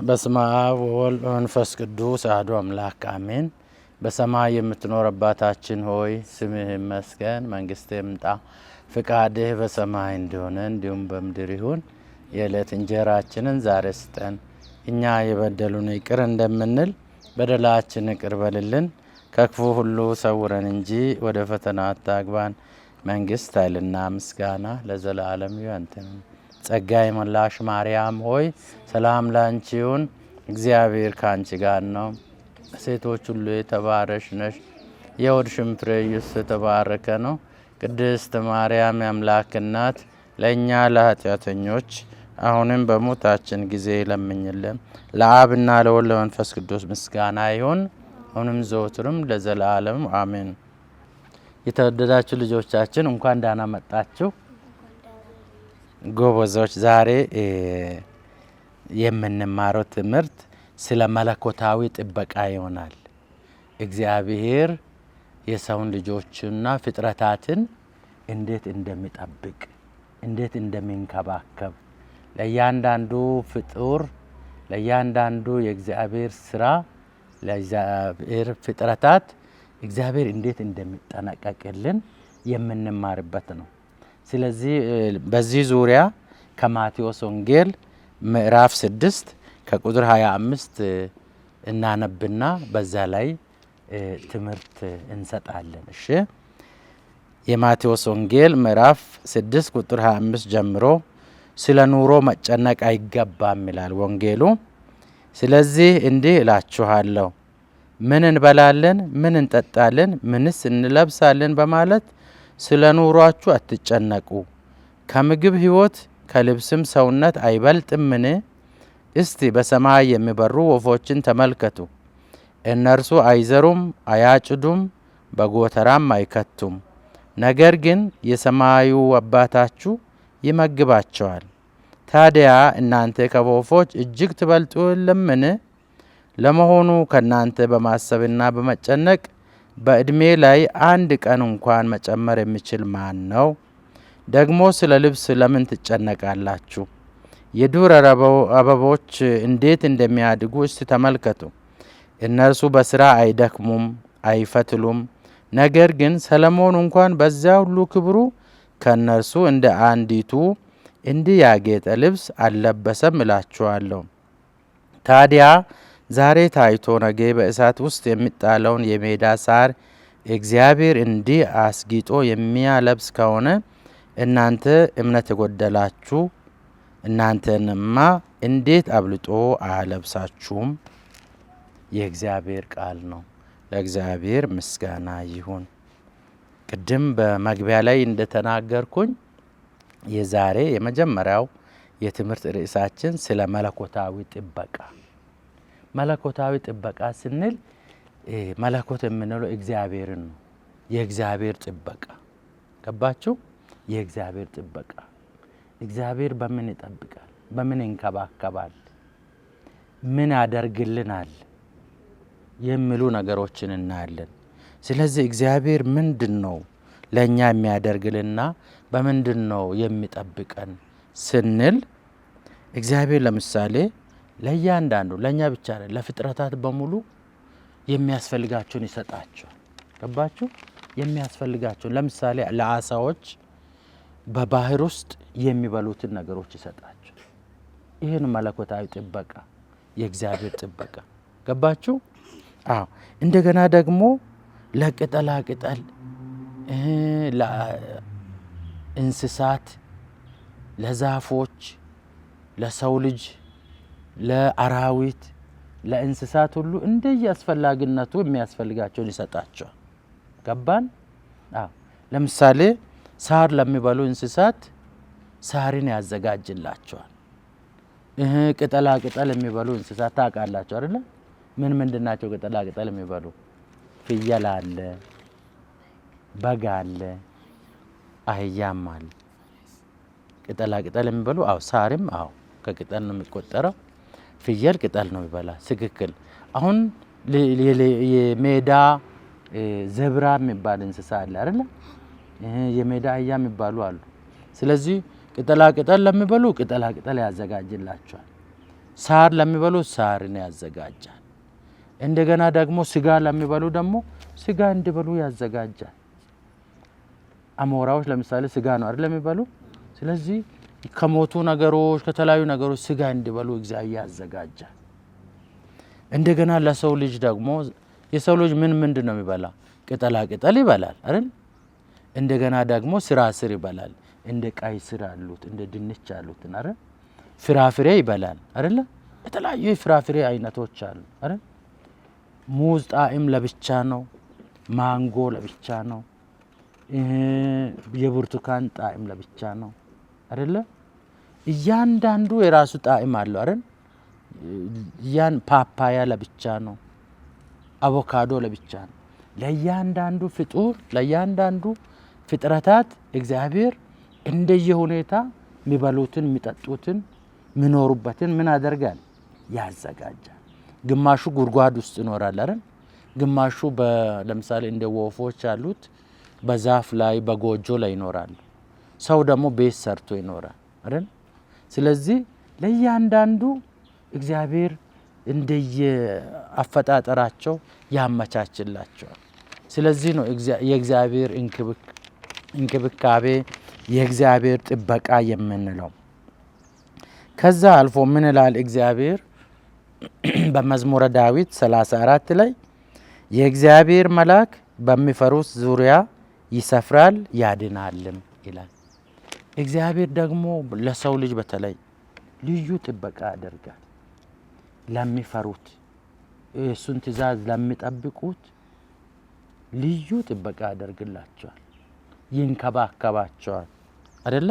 በስመ አብ ወወልድ ወመንፈስ ቅዱስ አሐዱ አምላክ አሜን። በሰማይ የምትኖር አባታችን ሆይ ስምህ ይመስገን፣ መንግስትህ ይምጣ፣ ፍቃድህ በሰማይ እንደሆነ እንዲሁም በምድር ይሁን። የዕለት እንጀራችንን ዛሬ ስጠን፣ እኛ የበደሉን ይቅር እንደምንል በደላችን ይቅር በልልን፣ ከክፉ ሁሉ ሰውረን እንጂ ወደ ፈተና አታግባን። መንግስት ኃይልና ምስጋና ለዘላለም ያንተ ነው። ጸጋ የሞላሽ ማርያም ሆይ ሰላም ላንቺ ይሁን፣ እግዚአብሔር ካንቺ ጋር ነው። ሴቶች ሁሉ የተባረክሽ ነሽ፣ የሆድሽም ፍሬ ኢየሱስ የተባረከ ነው። ቅድስት ማርያም የአምላክ እናት ለእኛ ለኃጢአተኞች አሁንም በሞታችን ጊዜ ለምኝልን። ለአብና ለወልድ ለመንፈስ ቅዱስ ምስጋና ይሁን አሁንም ዘወትርም ለዘላለም አሜን። የተወደዳችሁ ልጆቻችን እንኳን ደህና መጣችሁ። ጎበዞች፣ ዛሬ የምንማረው ትምህርት ስለ መለኮታዊ ጥበቃ ይሆናል። እግዚአብሔር የሰውን ልጆችና ፍጥረታትን እንዴት እንደሚጠብቅ፣ እንዴት እንደሚንከባከብ፣ ለእያንዳንዱ ፍጡር፣ ለእያንዳንዱ የእግዚአብሔር ስራ፣ ለእግዚአብሔር ፍጥረታት እግዚአብሔር እንዴት እንደሚጠነቀቅልን የምንማርበት ነው። ስለዚህ በዚህ ዙሪያ ከማቴዎስ ወንጌል ምዕራፍ 6 ከቁጥር 25 እናነብና በዛ ላይ ትምህርት እንሰጣለን። እሺ፣ የማቴዎስ ወንጌል ምዕራፍ 6 ቁጥር 25 ጀምሮ ስለ ኑሮ መጨነቅ አይገባም ይላል ወንጌሉ። ስለዚህ እንዲህ እላችኋለሁ፣ ምን እንበላለን፣ ምን እንጠጣለን፣ ምንስ እንለብሳለን በማለት ስለ ኑሯችሁ አትጨነቁ። ከምግብ ሕይወት ከልብስም ሰውነት አይበልጥምን? እስቲ በሰማይ የሚበሩ ወፎችን ተመልከቱ። እነርሱ አይዘሩም፣ አያጭዱም፣ በጎተራም አይከቱም፣ ነገር ግን የሰማዩ አባታችሁ ይመግባቸዋል። ታዲያ እናንተ ከወፎች እጅግ ትበልጡ የለምን? ለመሆኑ ከእናንተ በማሰብና በመጨነቅ በዕድሜ ላይ አንድ ቀን እንኳን መጨመር የሚችል ማን ነው? ደግሞ ስለ ልብስ ለምን ትጨነቃላችሁ? የዱር አበቦች እንዴት እንደሚያድጉ እስቲ ተመልከቱ። እነርሱ በስራ አይደክሙም፣ አይፈትሉም። ነገር ግን ሰለሞን እንኳን በዚያ ሁሉ ክብሩ ከእነርሱ እንደ አንዲቱ እንዲህ ያጌጠ ልብስ አልለበሰም እላችኋለሁ። ታዲያ ዛሬ ታይቶ ነገ በእሳት ውስጥ የሚጣለውን የሜዳ ሳር እግዚአብሔር እንዲህ አስጊጦ የሚያለብስ ከሆነ እናንተ እምነት የጎደላችሁ እናንተንማ እንዴት አብልጦ አያለብሳችሁም? የእግዚአብሔር ቃል ነው። ለእግዚአብሔር ምስጋና ይሁን። ቅድም በመግቢያ ላይ እንደተናገርኩኝ የዛሬ የመጀመሪያው የትምህርት ርዕሳችን ስለ መለኮታዊ ጥበቃ። መለኮታዊ ጥበቃ ስንል መለኮት የምንለው እግዚአብሔርን ነው። የእግዚአብሔር ጥበቃ ገባችሁ? የእግዚአብሔር ጥበቃ እግዚአብሔር በምን ይጠብቃል? በምን ይንከባከባል? ምን ያደርግልናል? የሚሉ ነገሮችን እናያለን። ስለዚህ እግዚአብሔር ምንድን ነው ለእኛ የሚያደርግልና በምንድን ነው የሚጠብቀን ስንል እግዚአብሔር ለምሳሌ ለእያንዳንዱ ለእኛ ብቻ አይደለም ለፍጥረታት በሙሉ የሚያስፈልጋቸውን ይሰጣቸዋል። ገባችሁ? የሚያስፈልጋቸውን ለምሳሌ ለአሳዎች በባህር ውስጥ የሚበሉትን ነገሮች ይሰጣቸዋል። ይህን መለኮታዊ ጥበቃ፣ የእግዚአብሔር ጥበቃ። ገባችሁ? አዎ። እንደገና ደግሞ ለቅጠላ ቅጠል፣ ለእንስሳት፣ ለዛፎች፣ ለሰው ልጅ፣ ለአራዊት፣ ለእንስሳት ሁሉ እንደየ አስፈላጊነቱ የሚያስፈልጋቸውን ይሰጣቸዋል። ገባን? አዎ። ለምሳሌ ሳር ለሚበሉ እንስሳት ሳርን ያዘጋጅላቸዋል። ቅጠላ ቅጠል የሚበሉ እንስሳት ታውቃላችሁ አይደል? ምን ምንድናቸው ቅጠላ ቅጠል የሚበሉ? ፍየል አለ፣ በግ አለ፣ አህያም አለ። ቅጠላ ቅጠል የሚበሉ አው ሳርም አው ከቅጠል ነው የሚቆጠረው። ፍየል ቅጠል ነው ይበላ ትክክል። አሁን የሜዳ ዘብራ የሚባል እንስሳ አለ አይደል? የሜዳ አህያ የሚባሉ አሉ። ስለዚህ ቅጠላ ቅጠል ለሚበሉ ቅጠላ ቅጠል ያዘጋጅላቸዋል። ሳር ለሚበሉ ሳርን ያዘጋጃል። እንደገና ደግሞ ስጋ ለሚበሉ ደግሞ ስጋ እንዲበሉ ያዘጋጃል። አሞራዎች ለምሳሌ ስጋ ነው አይደል የሚበሉ? ስለዚህ ከሞቱ ነገሮች ከተለያዩ ነገሮች ስጋ እንዲበሉ እግዚአብሔር ያዘጋጃል። እንደገና ለሰው ልጅ ደግሞ የሰው ልጅ ምንድን ነው የሚበላ? ቅጠላ ቅጠል ይበላል አይደል? እንደገና ደግሞ ስር ይበላል። እንደ ቀይ ስር አሉት እንደ ድንች አሉት አይደል? ፍራፍሬ ይበላል አይደል? የተለያዩ ፍራፍሬ አይነቶች አሉ አይደል? ሙዝ ጣዕም ለብቻ ነው። ማንጎ ለብቻ ነው። የብርቱካን ጣዕም ለብቻ ነው አይደል? እያንዳንዱ የራሱ ጣዕም አለው አይደል? ፓፓያ ለብቻ ነው። አቮካዶ ለብቻ ነው። ለእያንዳንዱ ፍጡር ለእያንዳንዱ ፍጥረታት እግዚአብሔር እንደየሁኔታ የሚበሉትን የሚጠጡትን የሚኖሩበትን ምን ያደርጋል? ያዘጋጃል። ግማሹ ጉድጓድ ውስጥ ይኖራል አይደል? ግማሹ ለምሳሌ እንደ ወፎች ያሉት በዛፍ ላይ በጎጆ ላይ ይኖራሉ። ሰው ደግሞ ቤት ሰርቶ ይኖራል አይደል? ስለዚህ ለእያንዳንዱ እግዚአብሔር እንደየ አፈጣጠራቸው ያመቻችላቸዋል። ስለዚህ ነው የእግዚአብሔር እንክብካቤ የእግዚአብሔር ጥበቃ የምንለው። ከዛ አልፎ ምን ይላል እግዚአብሔር በመዝሙረ ዳዊት 34 ላይ የእግዚአብሔር መልአክ በሚፈሩት ዙሪያ ይሰፍራል ያድናልም ይላል። እግዚአብሔር ደግሞ ለሰው ልጅ በተለይ ልዩ ጥበቃ ያደርጋል። ለሚፈሩት እሱን ትእዛዝ ለሚጠብቁት ልዩ ጥበቃ ያደርግላቸዋል፣ ይንከባከባቸዋል አይደለ?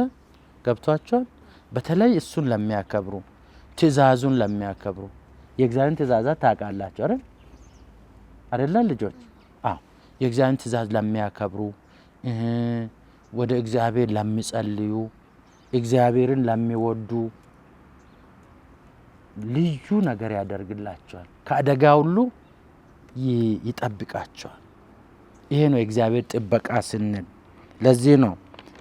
ገብቷቸዋል? በተለይ እሱን ለሚያከብሩ ትእዛዙን ለሚያከብሩ የእግዚአብሔርን ትእዛዛት ታውቃላችሁ አይደል? አይደለ ልጆች? አዎ የእግዚአብሔርን ትእዛዝ ለሚያከብሩ ወደ እግዚአብሔር ለሚጸልዩ እግዚአብሔርን ለሚወዱ ልዩ ነገር ያደርግላቸዋል። ከአደጋ ሁሉ ይጠብቃቸዋል። ይሄ ነው የእግዚአብሔር ጥበቃ ስንል። ለዚህ ነው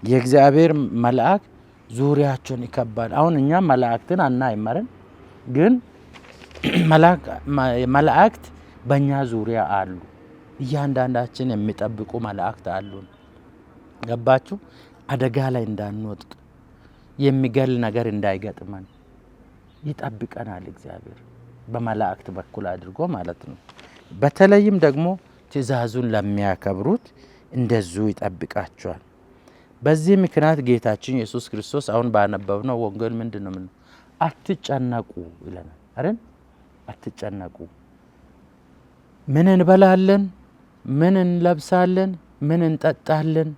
የእግዚአብሔር መልአክ ዙሪያቸውን ይከባል። አሁን እኛ መላእክትን አናይም አይደል? ግን መላእክት በእኛ ዙሪያ አሉ። እያንዳንዳችን የሚጠብቁ መላእክት አሉን። ገባችሁ? አደጋ ላይ እንዳንወድቅ የሚገል ነገር እንዳይገጥመን ይጠብቀናል እግዚአብሔር በመላእክት በኩል አድርጎ ማለት ነው። በተለይም ደግሞ ትእዛዙን ለሚያከብሩት እንደዚሁ ይጠብቃቸዋል። በዚህ ምክንያት ጌታችን ኢየሱስ ክርስቶስ አሁን ባነበብነው ወንጌል ምንድን ነው? አትጨነቁ ይለናል አይደል? አትጨነቁ፣ ምን እንበላለን፣ ምን እንለብሳለን፣ ምን እንጠጣለን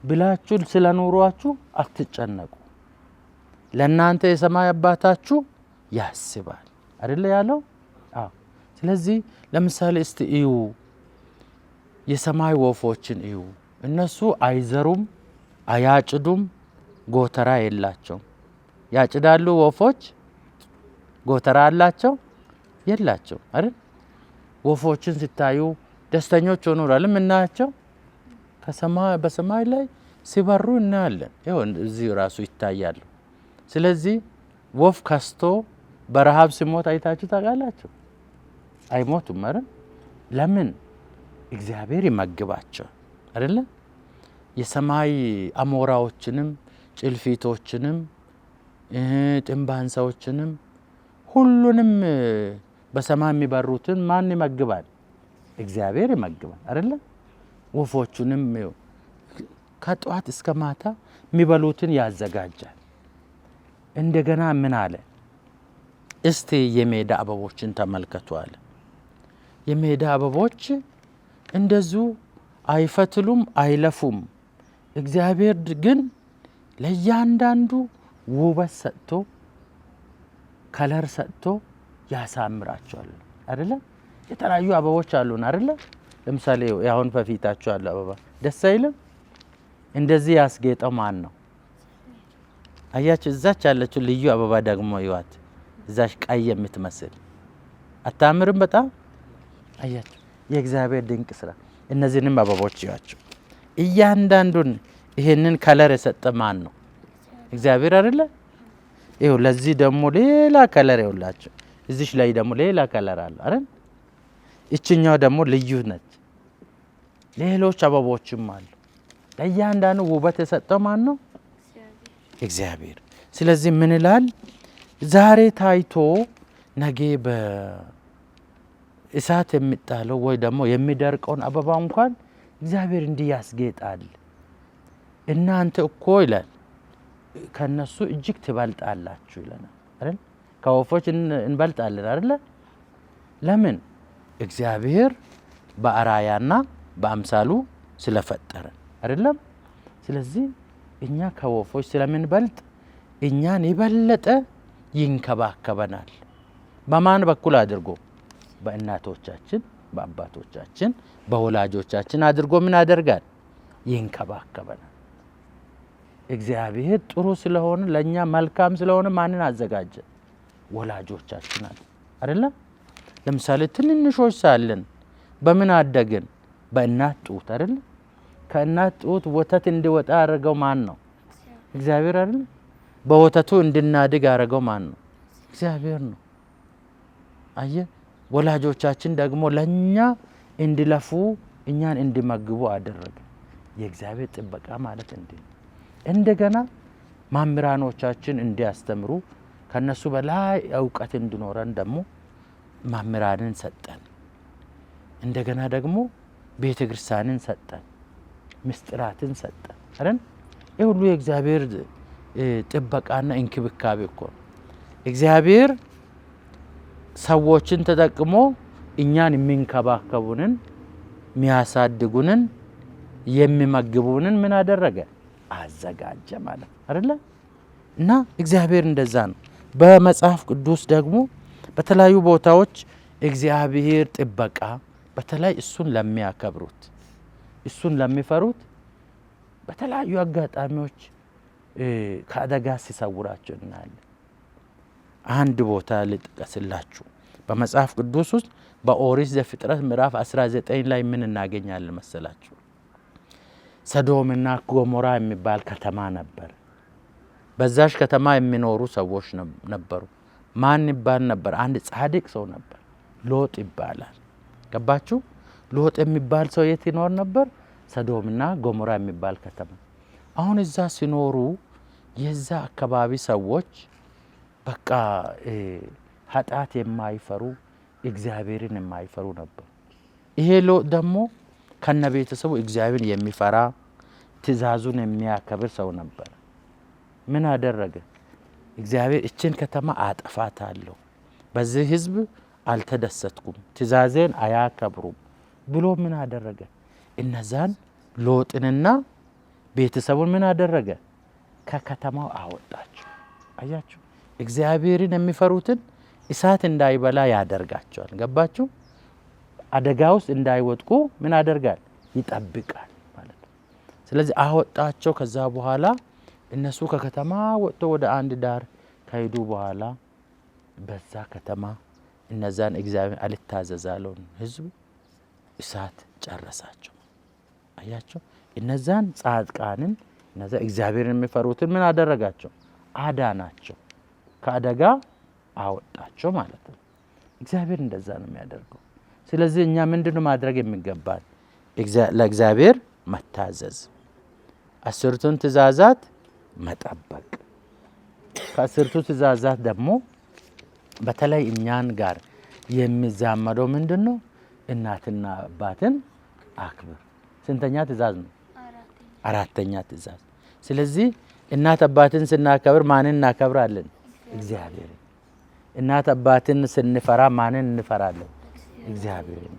ብላችሁ ስለ ኑሯችሁ አትጨነቁ፣ ለእናንተ የሰማይ አባታችሁ ያስባል አይደል ያለው? አዎ። ስለዚህ ለምሳሌ እስቲ እዩ፣ የሰማይ ወፎችን እዩ። እነሱ አይዘሩም፣ አያጭዱም፣ ጎተራ የላቸውም። ያጭዳሉ ወፎች? ጎተራ አላቸው? የላቸው አይደል? ወፎችን ሲታዩ ደስተኞች ሆኖ አይደል እናያቸው? በሰማይ ላይ ሲበሩ እናያለን። ይኸው እዚህ ራሱ ይታያሉ። ስለዚህ ወፍ ከስቶ በረሃብ ሲሞት አይታችሁ ታውቃላችሁ? አይሞቱም አይደል? ለምን? እግዚአብሔር ይመግባቸው አይደለ? የሰማይ አሞራዎችንም ጭልፊቶችንም ጥንባንሳዎችንም ሁሉንም በሰማይ የሚበሩትን ማን ይመግባል? እግዚአብሔር ይመግባል አይደለ? ወፎቹንም ከጧት እስከ ማታ የሚበሉትን ያዘጋጃል። እንደገና ምን አለ? እስቲ የሜዳ አበቦችን ተመልከቱ አለ። የሜዳ አበቦች እንደዚሁ አይፈትሉም፣ አይለፉም። እግዚአብሔር ግን ለእያንዳንዱ ውበት ሰጥቶ ከለር ሰጥቶ ያሳምራቸዋል አይደለ? የተለያዩ አበቦች አሉን አይደለ? ለምሳሌ ያሁን በፊታችሁ ያለው አበባ ደስ አይልም? እንደዚህ ያስጌጠው ማን ነው? አያችሁ እዛች ያለችው ልዩ አበባ ደግሞ ይዋት እዛች ቀይ የምትመስል አታምርም? በጣም አያችሁ የእግዚአብሔር ድንቅ ስራ። እነዚህንም አበቦች ይዋቸው እያንዳንዱን ይሄንን ከለር የሰጠ ማን ነው? እግዚአብሔር አይደለ? ይኸው ለዚህ ደግሞ ሌላ ከለር ይውላችሁ። እዚች ላይ ደግሞ ሌላ ከለር አለ አይደል? እችኛው ደግሞ ልዩ ነች። ሌሎች አበቦችም አሉ። ለእያንዳንዱ ውበት የሰጠው ማን ነው? እግዚአብሔር። ስለዚህ ምን ይላል? ዛሬ ታይቶ ነገ በእሳት የሚጣለው ወይ ደግሞ የሚደርቀውን አበባ እንኳን እግዚአብሔር እንዲህ ያስጌጣል። እናንተ እኮ ይላል ከነሱ እጅግ ትበልጣላችሁ ይለናል አይደል? ከወፎች እንበልጣለን አይደል? ለምን? እግዚአብሔር በአራያና በአምሳሉ ስለፈጠረን አይደለም? ስለዚህ እኛ ከወፎች ስለምንበልጥ እኛን የበለጠ ይንከባከበናል። በማን በኩል አድርጎ? በእናቶቻችን፣ በአባቶቻችን፣ በወላጆቻችን አድርጎ ምን ያደርጋል? ይንከባከበናል። እግዚአብሔር ጥሩ ስለሆነ ለኛ መልካም ስለሆነ ማንን አዘጋጀ? ወላጆቻችን አይደለም? ለምሳሌ ትንንሾች ሳለን በምን አደግን? በእናት ጡት አይደል? ከእናት ጡት ወተት እንዲወጣ ያደረገው ማን ነው? እግዚአብሔር አይደል? በወተቱ እንድናድግ ያደረገው ማን ነው? እግዚአብሔር ነው። አየ ወላጆቻችን ደግሞ ለኛ እንዲለፉ እኛን እንዲመግቡ አደረገ። የእግዚአብሔር ጥበቃ ማለት እንዴ! እንደገና መምህራኖቻችን እንዲያስተምሩ ከነሱ በላይ ዕውቀት እንዲኖረን ደግሞ መምህራንን ሰጠን። እንደገና ደግሞ ቤተክርስቲያንን ሰጠን፣ ምስጢራትን ሰጠን አይደል? ይሄ ሁሉ የእግዚአብሔር ጥበቃና እንክብካቤ እኮ ነው። እግዚአብሔር ሰዎችን ተጠቅሞ እኛን የሚንከባከቡንን፣ የሚያሳድጉንን፣ የሚመግቡንን ምን አደረገ? አዘጋጀ ማለት አይደለ? እና እግዚአብሔር እንደዛ ነው። በመጽሐፍ ቅዱስ ደግሞ በተለያዩ ቦታዎች እግዚአብሔር ጥበቃ በተለይ እሱን ለሚያከብሩት እሱን ለሚፈሩት በተለያዩ አጋጣሚዎች ከአደጋ ሲሰውራቸው እናያለን። አንድ ቦታ ልጥቀስላችሁ። በመጽሐፍ ቅዱስ ውስጥ በኦሪት ዘፍጥረት ምዕራፍ 19 ላይ ምን እናገኛለን መሰላችሁ? ሰዶምና ጎሞራ የሚባል ከተማ ነበር። በዛሽ ከተማ የሚኖሩ ሰዎች ነበሩ። ማን ይባል ነበር? አንድ ጻድቅ ሰው ነበር፣ ሎጥ ይባላል። ገባችሁ? ሎጥ የሚባል ሰው የት ይኖር ነበር? ሰዶምና ጎሞራ የሚባል ከተማ። አሁን እዛ ሲኖሩ የዛ አካባቢ ሰዎች በቃ ኃጢአት የማይፈሩ እግዚአብሔርን የማይፈሩ ነበር። ይሄ ሎጥ ደግሞ ከነ ቤተሰቡ እግዚአብሔርን የሚፈራ ትእዛዙን የሚያከብር ሰው ነበር። ምን አደረገ? እግዚአብሔር እችን ከተማ አጠፋታለሁ፣ በዚህ ህዝብ አልተደሰትኩም፣ ትእዛዜን አያከብሩም ብሎ ምን አደረገ? እነዛን ሎጥንና ቤተሰቡን ምን አደረገ? ከከተማው አወጣቸው። አያችሁ? እግዚአብሔርን የሚፈሩትን እሳት እንዳይበላ ያደርጋቸዋል። ገባችሁ? አደጋ ውስጥ እንዳይወድቁ ምን ያደርጋል? ይጠብቃል ማለት ነው። ስለዚህ አወጣቸው። ከዛ በኋላ እነሱ ከከተማ ወጥቶ ወደ አንድ ዳር ከሄዱ በኋላ በዛ ከተማ እነዛን እግዚአብሔር አልታዘዛለውን ህዝብ እሳት ጨረሳቸው። አያቸው? እነዛን ጻድቃንን እነዛ እግዚአብሔርን የሚፈሩትን ምን አደረጋቸው? አዳናቸው፣ ከአደጋ አወጣቸው ማለት ነው። እግዚአብሔር እንደዛ ነው የሚያደርገው። ስለዚህ እኛ ምንድነው ማድረግ የሚገባን? ለእግዚአብሔር መታዘዝ፣ አስርቱን ትእዛዛት መጠበቅ። ከአስርቱ ትእዛዛት ደግሞ በተለይ እኛን ጋር የሚዛመደው ምንድነው? እናትና አባትን አክብር። ስንተኛ ትእዛዝ ነው? አራተኛ ትእዛዝ። ስለዚህ እናት አባትን ስናከብር ማንን እናከብራለን? እግዚአብሔርን። እናት አባትን ስንፈራ ማንን እንፈራለን? እግዚአብሔርን።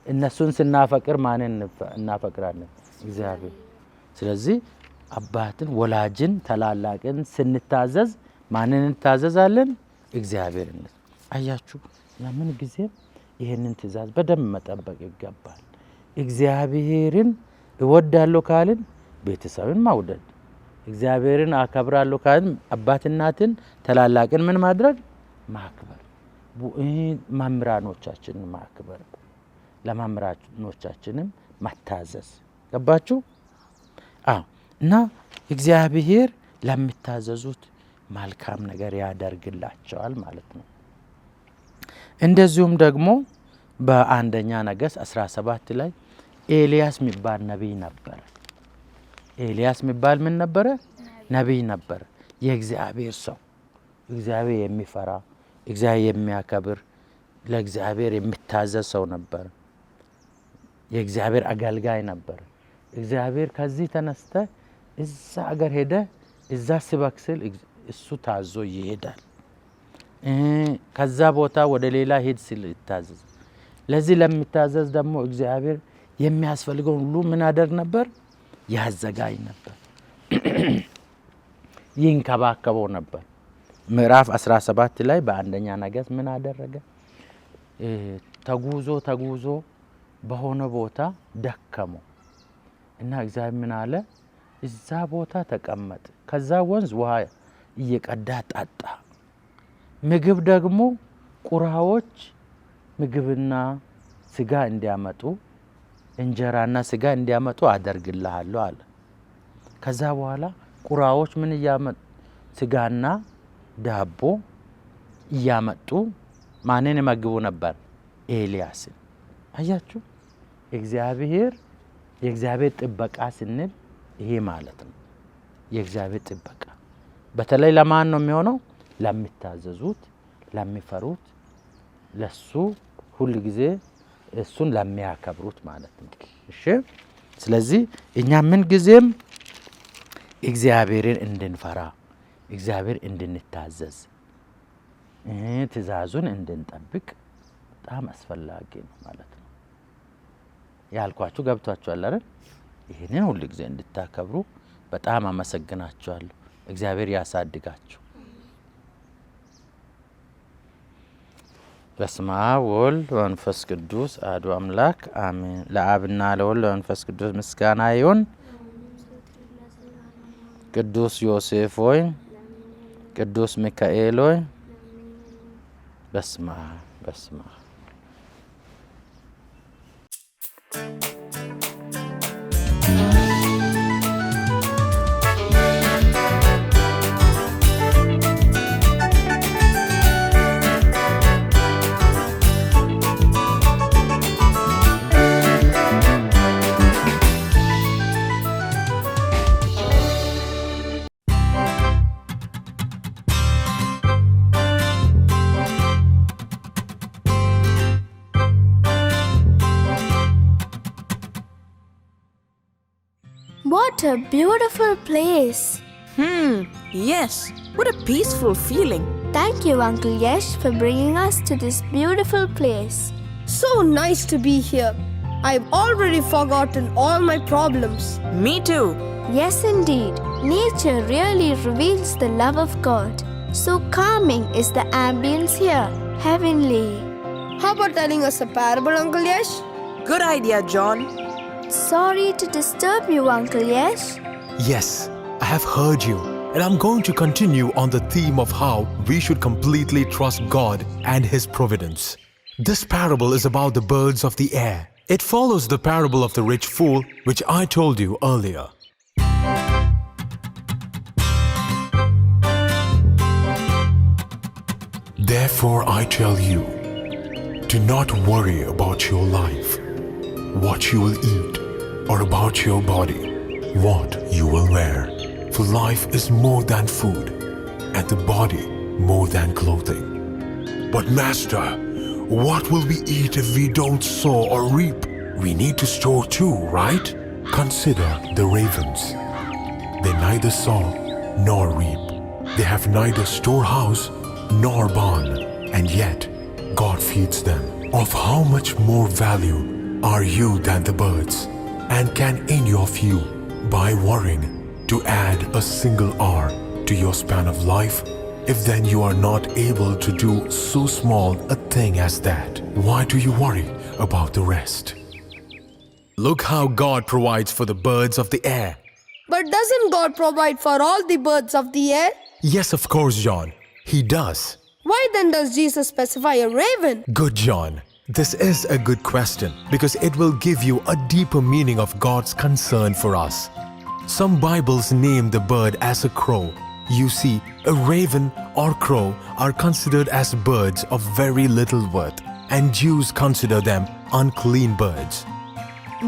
እነሱን ስናፈቅር ማንን እናፈቅራለን? እግዚአብሔር። ስለዚህ አባትን፣ ወላጅን፣ ታላላቅን ስንታዘዝ ማንን እንታዘዛለን? እግዚአብሔርን። አያችሁ? ለምን ጊዜ ይሄንን ትእዛዝ በደንብ መጠበቅ ይገባል። እግዚአብሔርን እወዳለሁ ካልን ቤተሰብን መውደድ፣ እግዚአብሔርን አከብራለሁ ካልን አባት እናትን ተላላቅን ምን ማድረግ ማክበር መምህራኖቻችንን ማክበር ለመምህራኖቻችንም መታዘዝ ገባችሁ እና እግዚአብሔር ለሚታዘዙት መልካም ነገር ያደርግላቸዋል ማለት ነው። እንደዚሁም ደግሞ በአንደኛ ነገሥት 17 ላይ ኤልያስ የሚባል ነቢይ ነበር። ኤልያስ የሚባል ምን ነበረ? ነቢይ ነበር። የእግዚአብሔር ሰው፣ እግዚአብሔር የሚፈራ፣ እግዚአብሔር የሚያከብር፣ ለእግዚአብሔር የሚታዘዝ ሰው ነበር። የእግዚአብሔር አገልጋይ ነበር። እግዚአብሔር ከዚህ ተነስተ እዛ አገር ሄደ እዛ ሲበክስል እሱ ታዞ ይሄዳል። ከዛ ቦታ ወደ ሌላ ሄድ ሲል ይታዘዝ። ለዚህ ለሚታዘዝ ደግሞ እግዚአብሔር የሚያስፈልገውን ሁሉ ምን አደርግ ነበር? ያዘጋጅ ነበር፣ ይንከባከበው ነበር። ምዕራፍ 17 ላይ በአንደኛ ነገሥት ምን አደረገ? ተጉዞ በሆነ ቦታ ደከመው እና እግዚአብሔር ምን አለ? እዛ ቦታ ተቀመጥ፣ ከዛ ወንዝ ውሃ እየቀዳ ጠጣ። ምግብ ደግሞ ቁራዎች ምግብና ስጋ እንዲያመጡ እንጀራና ስጋ እንዲያመጡ አደርግልሃለሁ አለ። ከዛ በኋላ ቁራዎች ምን እያመጡ ስጋና ዳቦ እያመጡ ማንን ይመግቡ ነበር? ኤልያስን። አያችሁ የእግዚአብሔር ጥበቃ ስንል ይሄ ማለት ነው። የእግዚአብሔር ጥበቃ በተለይ ለማን ነው የሚሆነው? ለሚታዘዙት፣ ለሚፈሩት፣ ለሱ ሁሉ ጊዜ እሱን ለሚያከብሩት ማለት ነው። እሺ ስለዚህ እኛ ምን ጊዜም እግዚአብሔርን እንድንፈራ፣ እግዚአብሔር እንድንታዘዝ፣ ትእዛዙን እንድንጠብቅ በጣም አስፈላጊ ነው ማለት ነው። ያልኳችሁ ገብቷችኋል አይደል? ይሄንን ሁሉ ጊዜ እንድታከብሩ በጣም አመሰግናችኋለሁ። እግዚአብሔር ያሳድጋችሁ። በስመ አብ ወወልድ ወመንፈስ ቅዱስ አሐዱ አምላክ አሜን። ለአብና ለወልድ ለመንፈስ ቅዱስ ምስጋና ይሁን። ቅዱስ ዮሴፍ ሆይ፣ ቅዱስ ሚካኤል ሆይ በስመ አብ What a beautiful place. Yes. What a peaceful feeling. Thank you, Uncle Yash, for bringing us to this beautiful place. So nice to be here. I've already forgotten all my problems. Me too. Yes, indeed. Nature really reveals the love of God. So calming is the ambience here. Heavenly. How about telling us a parable, Uncle Yash? Good idea, John. Sorry to disturb you, Uncle Yash. Yes, I have heard you, and I'm going to continue on the theme of how we should completely trust God and His providence. This parable is about the birds of the air. It follows the parable of the rich fool, which I told you earlier. Therefore I tell you, do not worry about your life, what you will eat, or about your body, what you will wear. For life is more than food, and the body more than clothing. But Master, what will we eat if we don't sow or reap? We need to store too, right? Consider the ravens. They neither sow nor reap. They have neither storehouse nor barn, and yet God feeds them. Of how much more value are you than the birds? And can any of you, by worrying, to add a single hour to your span of life? If then you are not able to do so small a thing as that, why do you worry about the rest? Look how God provides for the birds of the air. But doesn't God provide for all the birds of the air? Yes, of course, John. He does. Why then does Jesus specify a raven? Good, John. This is a good question because it will give you a deeper meaning of God's concern for us. Some Bibles name the bird as a crow. You see, a raven or crow are considered as birds of very little worth, and Jews consider them unclean birds.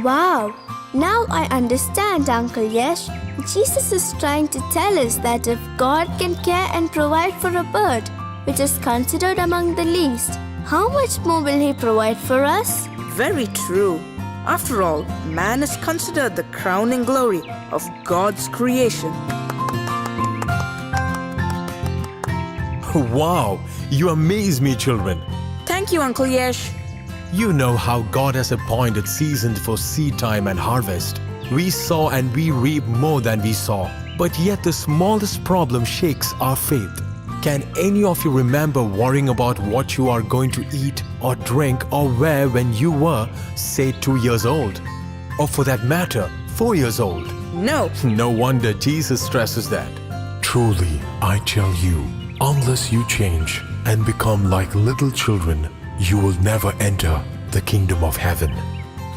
Wow! Now I understand, Uncle Yash. Jesus is trying to tell us that if God can care and provide for a bird, which is considered among the least, how much more will He provide for us? Very true. After all, man is considered the crowning glory of God's creation. Wow, you amaze me, children. Thank you, Uncle Yash. You know how God has appointed seasons for seed time and harvest. We sow and we reap more than we saw, but yet the smallest problem shakes our faith. Can any of you remember worrying about what you are going to eat or drink or wear when you were, say, 2 years old? Or for that matter, 4 years old? No. No wonder Jesus stresses that. Truly, I tell you, unless you change and become like little children, you will never enter the kingdom of heaven.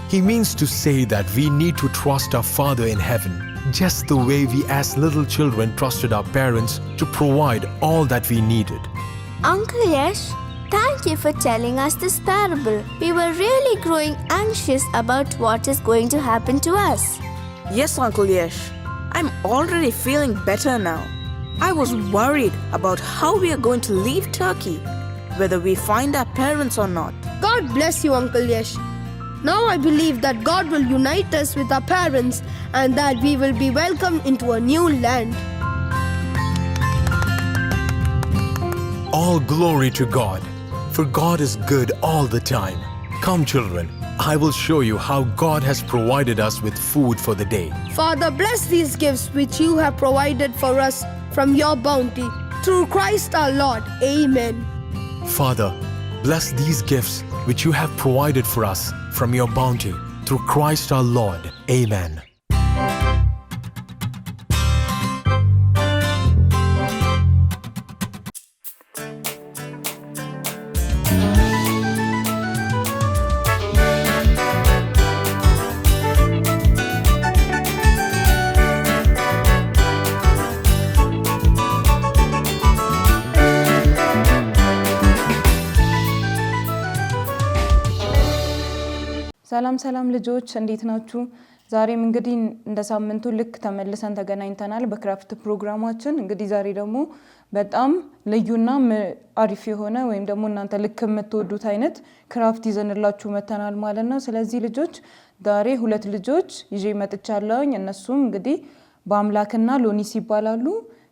He means to say that we need to trust our Father in heaven, just the way we as little children trusted our parents to provide all that we needed. Uncle Yash, thank you for telling us this parable. We were really growing anxious about what is going to happen to us. Yes, Uncle Yash. I'm already feeling better now. I was worried about how we are going to leave Turkey, whether we find our parents or not. God bless you, Uncle Yash. Now I believe that God will unite us with our parents and that we will be welcomed into a new land. All glory to God, for God is good all the time. Come, children, I will show you how God has provided us with food for the day. Father, bless these gifts which you have provided for us from your bounty. Through Christ our Lord. Amen. Father, bless these gifts which you have provided for us from your bounty. Through Christ our Lord. Amen. ሰላም ልጆች እንዴት ናችሁ? ዛሬም እንግዲህ እንደ ሳምንቱ ልክ ተመልሰን ተገናኝተናል በክራፍት ፕሮግራማችን። እንግዲህ ዛሬ ደግሞ በጣም ልዩና አሪፍ የሆነ ወይም ደግሞ እናንተ ልክ የምትወዱት አይነት ክራፍት ይዘንላችሁ መተናል ማለት ነው። ስለዚህ ልጆች ዛሬ ሁለት ልጆች ይዤ መጥቻለሁኝ። እነሱም እንግዲህ በአምላክና ሎኒስ ይባላሉ።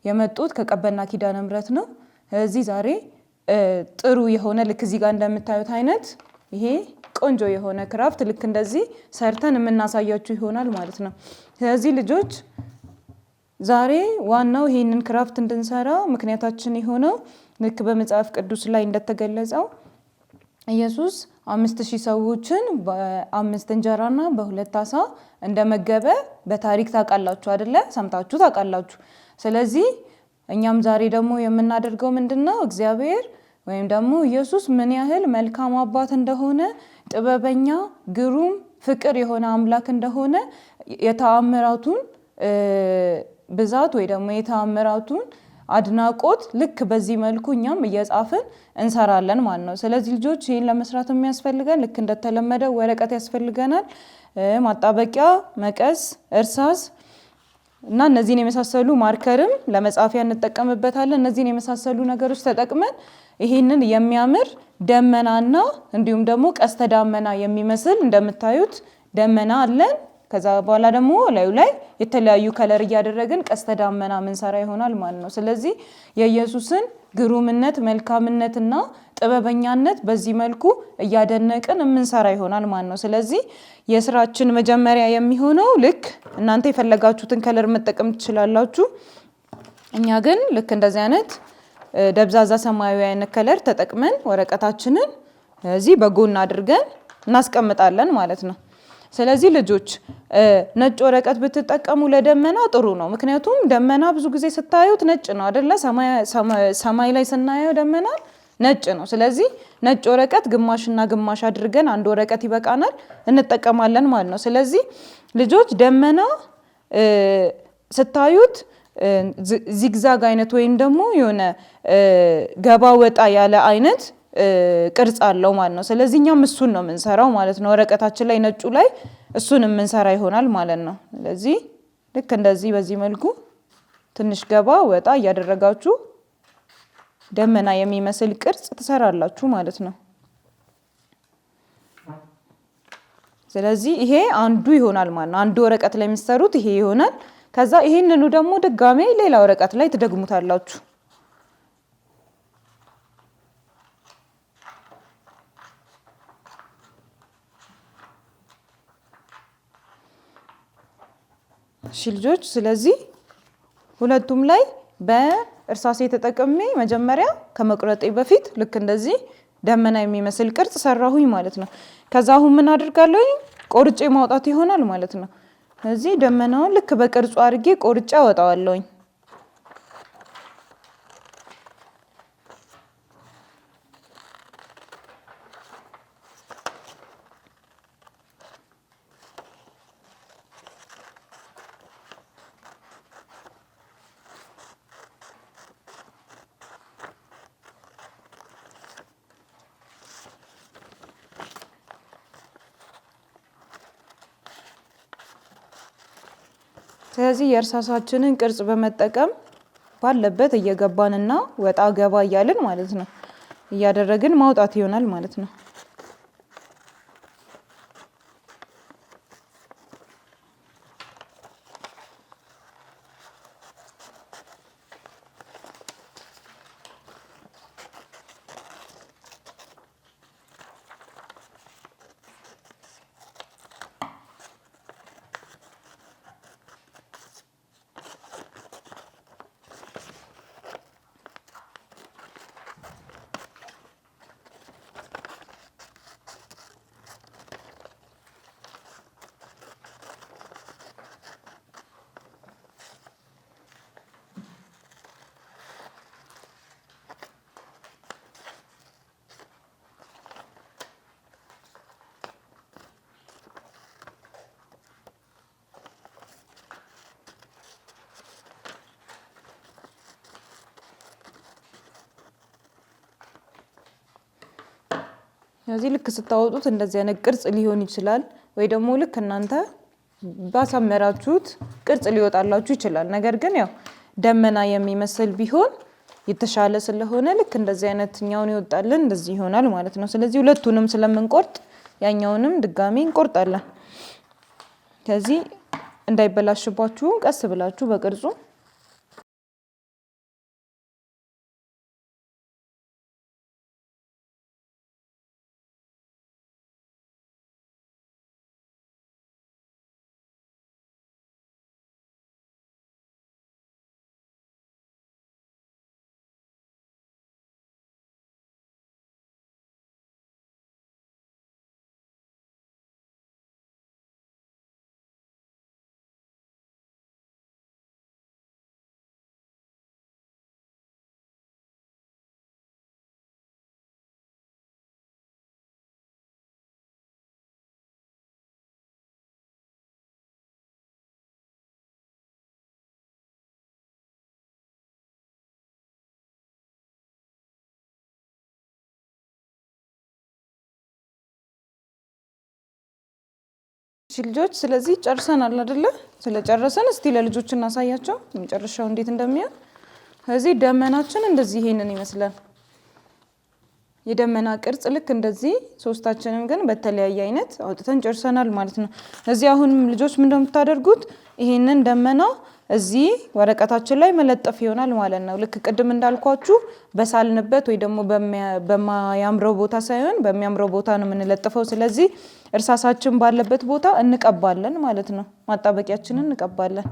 የመጡት ከቀበና ኪዳነ ምሕረት ነው። እዚህ ዛሬ ጥሩ የሆነ ልክ እዚህ ጋር እንደምታዩት አይነት ይሄ ቆንጆ የሆነ ክራፍት ልክ እንደዚህ ሰርተን የምናሳያችሁ ይሆናል ማለት ነው። ስለዚህ ልጆች ዛሬ ዋናው ይሄንን ክራፍት እንድንሰራ ምክንያታችን የሆነው ልክ በመጽሐፍ ቅዱስ ላይ እንደተገለጸው ኢየሱስ 5000 ሰዎችን በ5 እንጀራና በ2 ዓሣ እንደመገበ በታሪክ ታውቃላችሁ አይደለ? ሰምታችሁ ታውቃላችሁ። ስለዚህ እኛም ዛሬ ደግሞ የምናደርገው ምንድነው እግዚአብሔር ወይም ደግሞ ኢየሱስ ምን ያህል መልካም አባት እንደሆነ ጥበበኛ ግሩም ፍቅር የሆነ አምላክ እንደሆነ የተአምራቱን ብዛት ወይ ደግሞ የተአምራቱን አድናቆት ልክ በዚህ መልኩ እኛም እየጻፍን እንሰራለን ማለት ነው። ስለዚህ ልጆች ይሄን ለመስራት የሚያስፈልገን ልክ እንደተለመደው ወረቀት ያስፈልገናል፣ ማጣበቂያ፣ መቀስ፣ እርሳስ እና እነዚህን የመሳሰሉ ማርከርም ለመጻፊያ እንጠቀምበታለን። እነዚህን የመሳሰሉ ነገሮች ተጠቅመን ይሄንን የሚያምር ደመናና እንዲሁም ደግሞ ቀስተ ደመና የሚመስል እንደምታዩት ደመና አለን። ከዛ በኋላ ደግሞ ላዩ ላይ የተለያዩ ከለር እያደረግን ቀስተ ደመና ምንሰራ ይሆናል ማለት ነው። ስለዚህ የኢየሱስን ግሩምነት መልካምነትና ጥበበኛነት በዚህ መልኩ እያደነቅን የምንሰራ ይሆናል ማለት ነው። ስለዚህ የስራችን መጀመሪያ የሚሆነው ልክ እናንተ የፈለጋችሁትን ከለር መጠቀም ትችላላችሁ። እኛ ግን ልክ እንደዚህ አይነት ደብዛዛ ሰማያዊ አይነት ከለር ተጠቅመን ወረቀታችንን እዚህ በጎን አድርገን እናስቀምጣለን ማለት ነው። ስለዚህ ልጆች ነጭ ወረቀት ብትጠቀሙ ለደመና ጥሩ ነው። ምክንያቱም ደመና ብዙ ጊዜ ስታዩት ነጭ ነው አይደለ? ሰማይ ላይ ስናየው ደመና ነጭ ነው። ስለዚህ ነጭ ወረቀት ግማሽና ግማሽ አድርገን አንድ ወረቀት ይበቃናል እንጠቀማለን ማለት ነው። ስለዚህ ልጆች ደመና ስታዩት ዚግዛግ አይነት ወይም ደግሞ የሆነ ገባ ወጣ ያለ አይነት ቅርጽ አለው ማለት ነው። ስለዚህ እኛም እሱን ነው የምንሰራው ማለት ነው። ወረቀታችን ላይ ነጩ ላይ እሱን የምንሰራ ይሆናል ማለት ነው። ስለዚህ ልክ እንደዚህ በዚህ መልኩ ትንሽ ገባ ወጣ እያደረጋችሁ ደመና የሚመስል ቅርጽ ትሰራላችሁ ማለት ነው። ስለዚህ ይሄ አንዱ ይሆናል ማለት ነው። አንዱ ወረቀት ላይ የሚሰሩት ይሄ ይሆናል። ከዛ ይሄንኑ ደግሞ ድጋሜ ሌላ ወረቀት ላይ ትደግሙታላችሁ። እሺ ልጆች፣ ስለዚህ ሁለቱም ላይ በእርሳሴ ተጠቅሜ መጀመሪያ ከመቁረጤ በፊት ልክ እንደዚህ ደመና የሚመስል ቅርጽ ሰራሁኝ ማለት ነው። ከዛ አሁን ምን አድርጋለሁ? ቆርጬ ማውጣት ይሆናል ማለት ነው። ስለዚህ ደመናውን ልክ በቅርጹ አድርጌ ቆርጬ አወጣዋለሁኝ። ስለዚህ የእርሳሳችንን ቅርጽ በመጠቀም ባለበት እየገባንና ወጣ ገባ እያልን ማለት ነው እያደረግን ማውጣት ይሆናል ማለት ነው። ስለዚህ ልክ ስታወጡት እንደዚህ አይነት ቅርጽ ሊሆን ይችላል፣ ወይ ደግሞ ልክ እናንተ ባሳመራችሁት ቅርጽ ሊወጣላችሁ ይችላል። ነገር ግን ያው ደመና የሚመስል ቢሆን የተሻለ ስለሆነ ልክ እንደዚህ አይነትኛውን ይወጣልን እንደዚህ ይሆናል ማለት ነው። ስለዚህ ሁለቱንም ስለምንቆርጥ ያኛውንም ድጋሚ እንቆርጣለን። ስለዚህ እንዳይበላሽባችሁ ቀስ ብላችሁ በቅርጹ ልጆች ስለዚህ ጨርሰናል አይደለ? ስለጨረሰን እስቲ ለልጆች እናሳያቸው መጨረሻው እንዴት እንደሚሆን። ስለዚህ ደመናችን እንደዚህ ይሄንን ይመስላል። የደመና ቅርጽ ልክ እንደዚህ ሶስታችንም ግን በተለያየ አይነት አውጥተን ጨርሰናል ማለት ነው። እዚህ አሁን ልጆች ምን እንደምታደርጉት ይሄንን ደመና እዚህ ወረቀታችን ላይ መለጠፍ ይሆናል ማለት ነው። ልክ ቅድም እንዳልኳችሁ በሳልንበት ወይ ደግሞ በማያምረው ቦታ ሳይሆን በሚያምረው ቦታ ነው የምንለጥፈው። ስለዚህ እርሳሳችን ባለበት ቦታ እንቀባለን ማለት ነው። ማጣበቂያችንን እንቀባለን።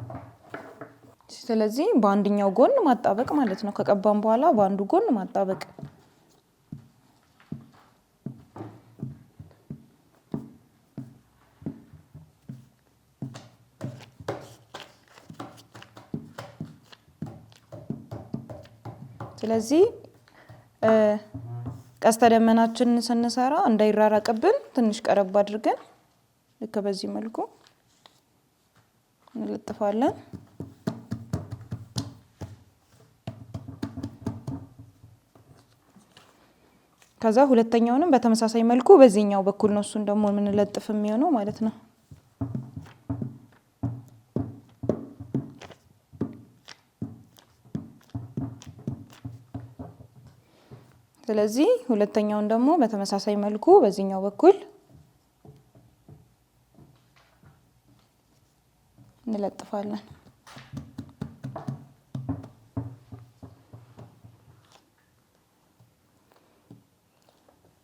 ስለዚህ በአንደኛው ጎን ማጣበቅ ማለት ነው። ከቀባን በኋላ በአንዱ ጎን ማጣበቅ። ስለዚህ ቀስተ ደመናችንን ስንሰራ እንዳይራራቅብን ትንሽ ቀረብ አድርገን ልክ በዚህ መልኩ እንለጥፋለን። ከዛ ሁለተኛውንም በተመሳሳይ መልኩ በዚህኛው በኩል ነው እሱን ደግሞ የምንለጥፍ የሚሆነው ማለት ነው። ስለዚህ ሁለተኛውን ደግሞ በተመሳሳይ መልኩ በዚህኛው በኩል እንለጥፋለን።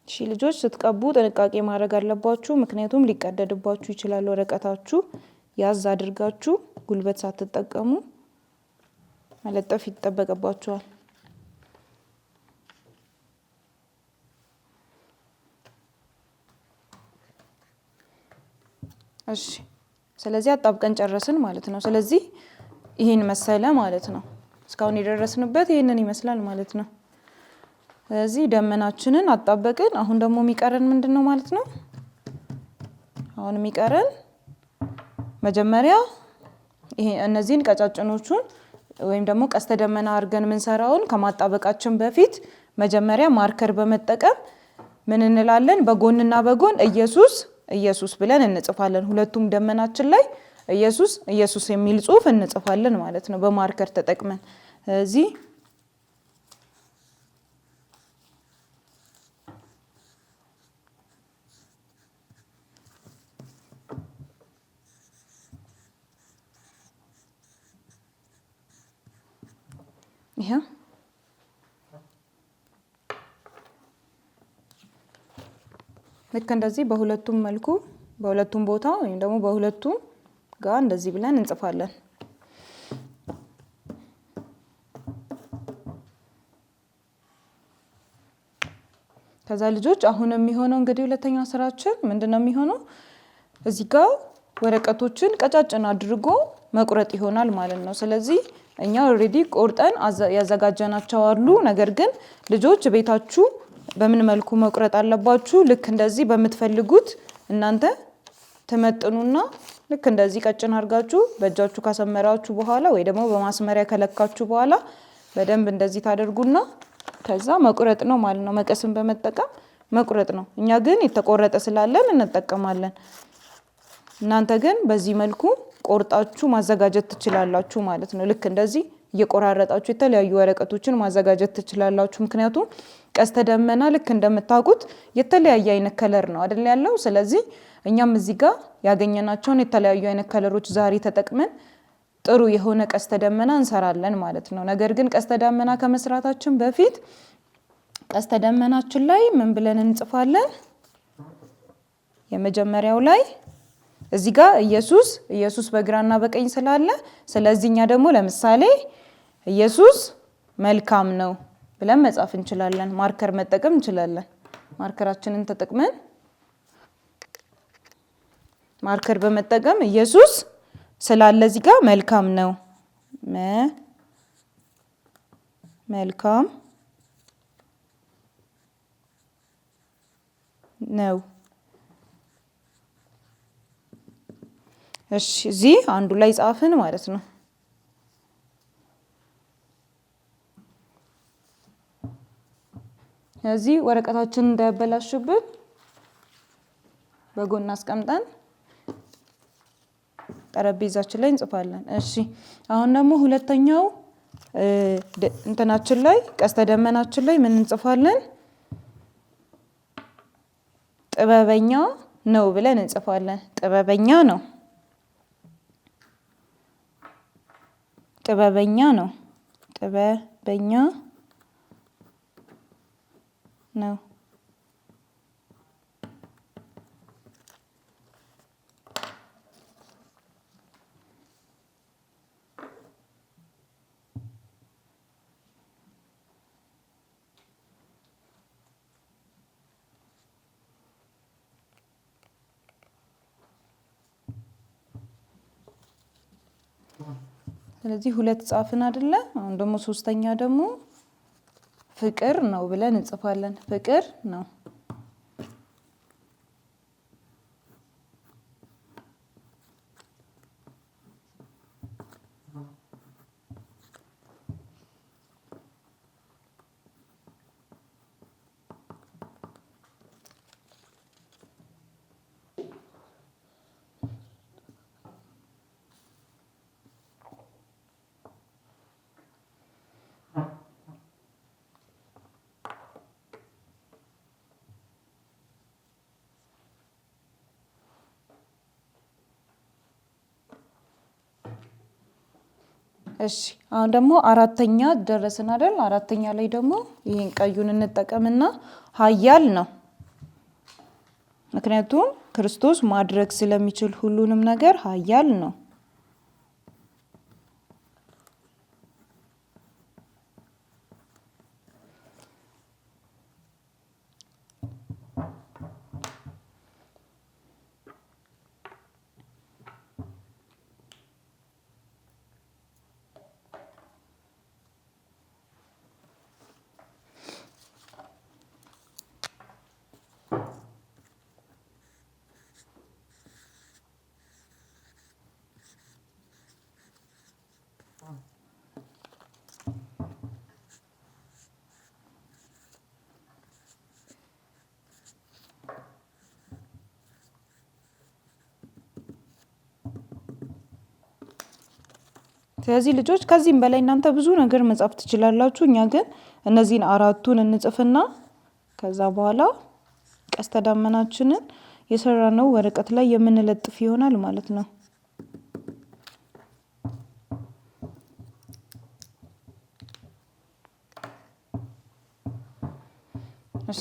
እሺ ልጆች ስትቀቡ ጥንቃቄ ማድረግ አለባችሁ፣ ምክንያቱም ሊቀደድባችሁ ይችላል። ወረቀታችሁ ያዝ አድርጋችሁ ጉልበት ሳትጠቀሙ መለጠፍ ይጠበቅባችኋል። እሺ ስለዚህ አጣብቀን ጨረስን ማለት ነው። ስለዚህ ይሄን መሰለ ማለት ነው። እስካሁን የደረስንበት ይሄንን ይመስላል ማለት ነው። ስለዚህ ደመናችንን አጣበቅን። አሁን ደግሞ የሚቀረን ምንድነው ማለት ነው? አሁን የሚቀረን መጀመሪያ ይሄ እነዚህን ቀጫጭኖቹን ወይም ደግሞ ቀስተ ደመና አድርገን ምንሰራውን ከማጣበቃችን በፊት መጀመሪያ ማርከር በመጠቀም ምን እንላለን? በጎንና በጎን ኢየሱስ ኢየሱስ ብለን እንጽፋለን። ሁለቱም ደመናችን ላይ ኢየሱስ ኢየሱስ የሚል ጽሑፍ እንጽፋለን ማለት ነው በማርከር ተጠቅመን። ስለዚህ ይሄ ልክ እንደዚህ በሁለቱም መልኩ በሁለቱም ቦታ ወይም ደግሞ በሁለቱም ጋር እንደዚህ ብለን እንጽፋለን። ከዛ ልጆች አሁን የሚሆነው እንግዲህ ሁለተኛው ስራችን ምንድነው የሚሆነው? እዚህ ጋር ወረቀቶችን ቀጫጭን አድርጎ መቁረጥ ይሆናል ማለት ነው። ስለዚህ እኛ ኦሬዲ ቆርጠን ያዘጋጀናቸው አሉ። ነገር ግን ልጆች ቤታችሁ በምን መልኩ መቁረጥ አለባችሁ? ልክ እንደዚህ በምትፈልጉት እናንተ ተመጥኑና ልክ እንደዚህ ቀጭን አድርጋችሁ በእጃችሁ ካሰመራችሁ በኋላ ወይ ደግሞ በማስመሪያ ከለካችሁ በኋላ በደንብ እንደዚህ ታደርጉና ከዛ መቁረጥ ነው ማለት ነው። መቀስን በመጠቀም መቁረጥ ነው። እኛ ግን የተቆረጠ ስላለን እንጠቀማለን። እናንተ ግን በዚህ መልኩ ቆርጣችሁ ማዘጋጀት ትችላላችሁ ማለት ነው። ልክ እንደዚህ እየቆራረጣችሁ የተለያዩ ወረቀቶችን ማዘጋጀት ትችላላችሁ። ምክንያቱም ቀስተ ደመና ልክ እንደምታውቁት የተለያየ አይነት ከለር ነው አይደል ያለው። ስለዚህ እኛም እዚህ ጋር ያገኘናቸውን የተለያዩ አይነት ከለሮች ዛሬ ተጠቅመን ጥሩ የሆነ ቀስተ ደመና እንሰራለን ማለት ነው። ነገር ግን ቀስተ ደመና ከመስራታችን በፊት ቀስተ ደመናችን ላይ ምን ብለን እንጽፋለን? የመጀመሪያው ላይ እዚህ ጋር ኢየሱስ ኢየሱስ በግራና በቀኝ ስላለ ስለዚህኛ ደግሞ ለምሳሌ ኢየሱስ መልካም ነው ብለን መጻፍ እንችላለን። ማርከር መጠቀም እንችላለን። ማርከራችንን ተጠቅመን ማርከር በመጠቀም ኢየሱስ ስላለ እዚህ ጋር መልካም ነው መልካም ነው። እሺ እዚህ አንዱ ላይ ጻፍን ማለት ነው። እዚህ ወረቀታችንን እንዳያበላሽብን በጎን አስቀምጠን ጠረጴዛችን ላይ እንጽፋለን። እሺ አሁን ደግሞ ሁለተኛው እንትናችን ላይ ቀስተ ደመናችን ላይ ምን እንጽፋለን? ጥበበኛ ነው ብለን እንጽፋለን። ጥበበኛ ነው ጥበበኛ ነው ጥበበኛ ነው። ስለዚህ ሁለት ጻፍን አይደለ? አሁን ደግሞ ሶስተኛ ደግሞ ፍቅር ነው ብለን እንጽፋለን። ፍቅር ነው። እሺ አሁን ደግሞ አራተኛ ደረስን አይደል? አራተኛ ላይ ደግሞ ይሄን ቀዩን እንጠቀምና ኃያል ነው። ምክንያቱም ክርስቶስ ማድረግ ስለሚችል ሁሉንም ነገር ኃያል ነው። ስለዚህ ልጆች ከዚህም በላይ እናንተ ብዙ ነገር መጻፍ ትችላላችሁ። እኛ ግን እነዚህን አራቱን እንጽፍና ከዛ በኋላ ቀስተ ደመናችንን የሰራነው ወረቀት ላይ የምንለጥፍ ይሆናል ማለት ነው።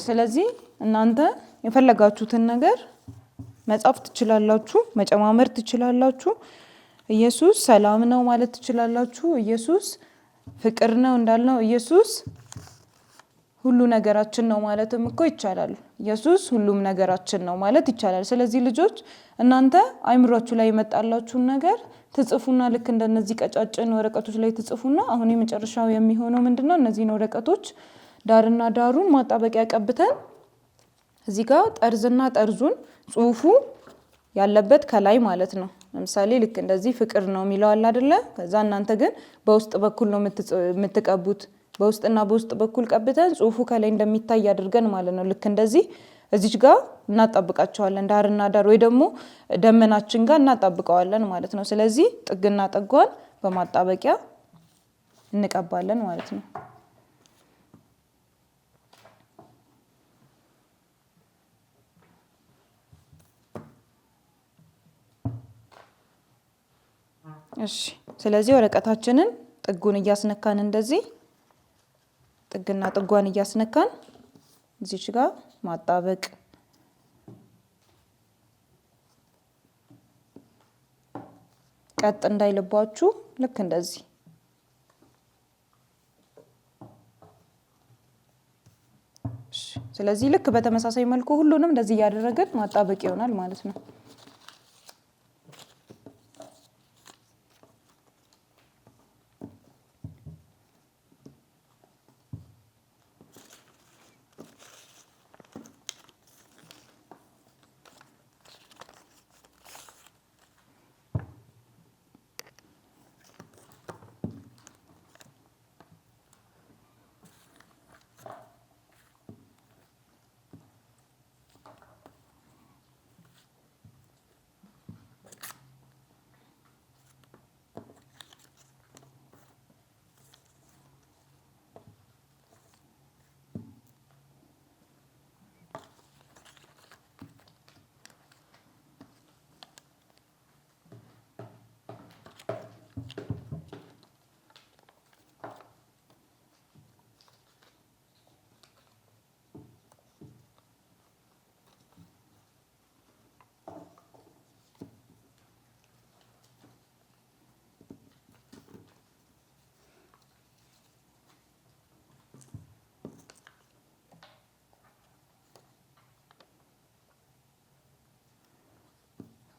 ስለዚህ እናንተ የፈለጋችሁትን ነገር መጻፍ ትችላላችሁ፣ መጨማመር ትችላላችሁ። ኢየሱስ ሰላም ነው ማለት ትችላላችሁ። ኢየሱስ ፍቅር ነው እንዳልነው ኢየሱስ ሁሉ ነገራችን ነው ማለትም እኮ ይቻላል። ኢየሱስ ሁሉም ነገራችን ነው ማለት ይቻላል። ስለዚህ ልጆች እናንተ አይምሮአችሁ ላይ የመጣላችሁን ነገር ትጽፉና ልክ እንደነዚህ ቀጫጭን ወረቀቶች ላይ ትጽፉና አሁን የመጨረሻው የሚሆነው ምንድነው? እነዚህን ወረቀቶች ዳርና ዳሩን ማጣበቂያ ቀብተን እዚህ ጋር ጠርዝና ጠርዙን ጽሁፉ ያለበት ከላይ ማለት ነው። ለምሳሌ ልክ እንደዚህ ፍቅር ነው የሚለው አለ አይደለ? ከዛ እናንተ ግን በውስጥ በኩል ነው የምትቀቡት። በውስጥና በውስጥ በኩል ቀብተን ጽሁፉ ከላይ እንደሚታይ አድርገን ማለት ነው። ልክ እንደዚህ እዚች ጋር እናጣብቃቸዋለን፣ ዳርና ዳር ወይ ደግሞ ደመናችን ጋር እናጣብቀዋለን ማለት ነው። ስለዚህ ጥግና ጥጓን በማጣበቂያ እንቀባለን ማለት ነው። እሺ ስለዚህ ወረቀታችንን ጥጉን እያስነካን እንደዚህ ጥግና ጥጓን እያስነካን እዚች ጋር ማጣበቅ። ቀጥ እንዳይልባችሁ ልክ እንደዚህ ስለዚህ ልክ በተመሳሳይ መልኩ ሁሉንም እንደዚህ እያደረግን ማጣበቅ ይሆናል ማለት ነው።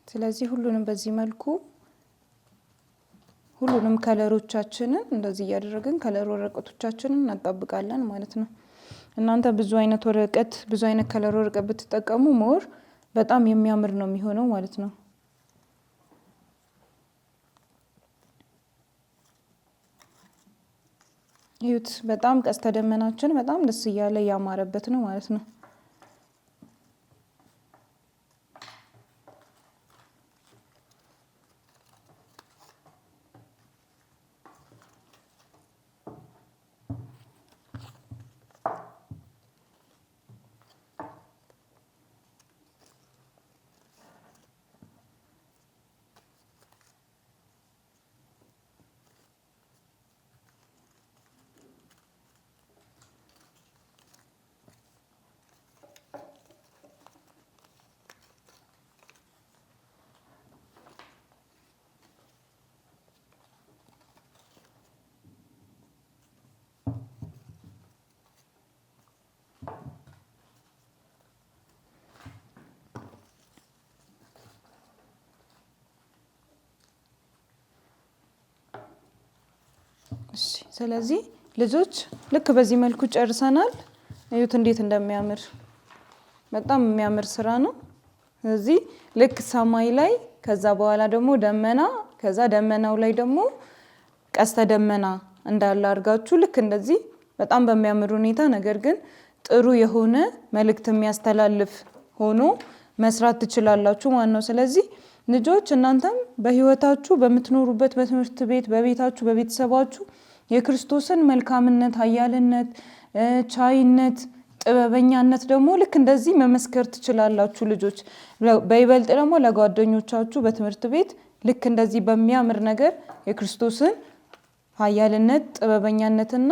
ስለዚህ ሁሉንም በዚህ መልኩ ሁሉንም ከለሮቻችንን እንደዚህ ያደረግን ከለር ወረቀቶቻችንን እናጣብቃለን ማለት ነው። እናንተ ብዙ አይነት ወረቀት ብዙ አይነት ከለር ወረቀት ብትጠቀሙ ሞር በጣም የሚያምር ነው የሚሆነው ማለት ነው። ይሁት በጣም ቀስተ ደመናችን በጣም ደስ እያለ ያማረበት ነው ማለት ነው። ስለዚህ ልጆች ልክ በዚህ መልኩ ጨርሰናል። እዩት እንዴት እንደሚያምር በጣም የሚያምር ስራ ነው። ስለዚህ ልክ ሰማይ ላይ ከዛ በኋላ ደግሞ ደመና ከዛ ደመናው ላይ ደግሞ ቀስተ ደመና እንዳለ አድርጋችሁ ልክ እንደዚህ በጣም በሚያምር ሁኔታ ነገር ግን ጥሩ የሆነ መልእክት የሚያስተላልፍ ሆኖ መስራት ትችላላችሁ ማለት ነው። ስለዚህ ልጆች እናንተም በህይወታችሁ በምትኖሩበት በትምህርት ቤት በቤታችሁ በቤተሰባችሁ የክርስቶስን መልካምነት ኃያልነት ቻይነት ጥበበኛነት ደግሞ ልክ እንደዚህ መመስከር ትችላላችሁ። ልጆች በይበልጥ ደግሞ ለጓደኞቻችሁ በትምህርት ቤት ልክ እንደዚህ በሚያምር ነገር የክርስቶስን ኃያልነት ጥበበኛነትና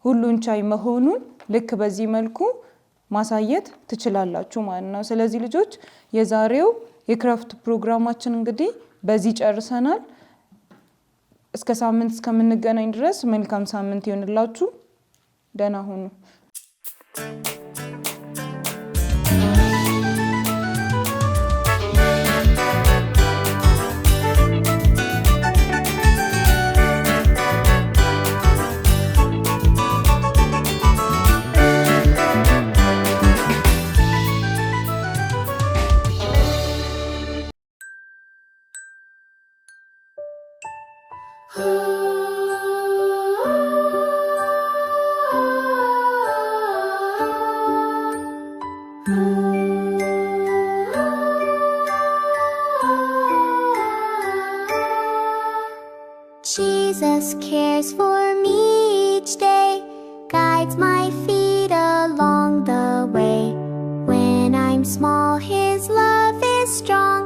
ሁሉን ቻይ መሆኑን ልክ በዚህ መልኩ ማሳየት ትችላላችሁ ማለት ነው። ስለዚህ ልጆች የዛሬው የክራፍት ፕሮግራማችን እንግዲህ በዚህ ጨርሰናል። እስከ ሳምንት እስከምንገናኝ ድረስ መልካም ሳምንት ይሁንላችሁ። ደህና ሁኑ። Jesus cares for me each day, guides my feet along the way. When I'm small, His love is strong,